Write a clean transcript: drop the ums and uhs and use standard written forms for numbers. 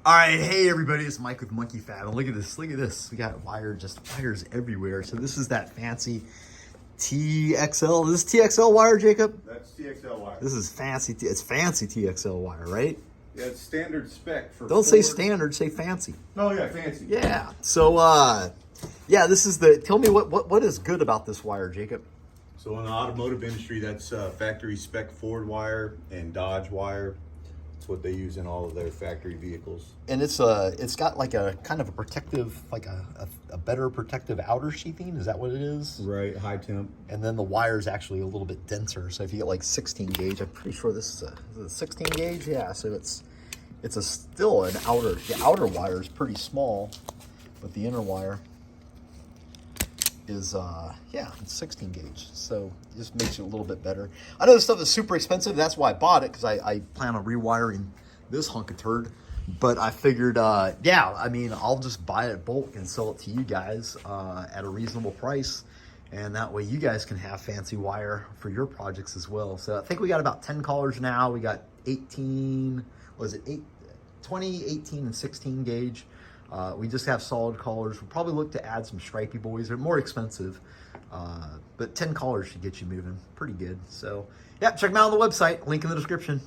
All right, hey everybody, it's Mike with Monkey Fab, and look at this, We got wires everywhere. So this is that fancy TXL. Is this TXL wire, Jacob? That's TXL wire. This is fancy. It's fancy TXL wire, right? Yeah, it's standard spec for. Don't say standard, say fancy. Oh yeah, fancy. Yeah. So yeah, this is the. Tell me what is good about this wire, Jacob? So in the automotive industry, that's factory spec Ford wire and Dodge wire. It's what they use in all of their factory vehicles. And it's got like a kind of a protective, like a better protective outer sheathing. Is that what it is? Right, high temp. And then the wire is actually a little bit denser. So if you get like 16 gauge, I'm pretty sure this is a 16 gauge. Yeah. So it's still an outer. The outer wire is pretty small, but the inner wire is yeah, it's 16 gauge. So it just makes it a little bit better. I know this stuff is super expensive. That's why I bought it, because I plan on rewiring this hunk of turd. But I figured, yeah, I mean, I'll just buy it bulk and sell it to you guys at a reasonable price. And that way you guys can have fancy wire for your projects as well. So I think we got about 10 callers now. We got 18, was it 20, 18, and 16 gauge. We just have solid collars. We'll probably look to add some stripey boys. They're more expensive, but 10 collars should get you moving pretty good. So yeah, check them out on the website. Link in the description.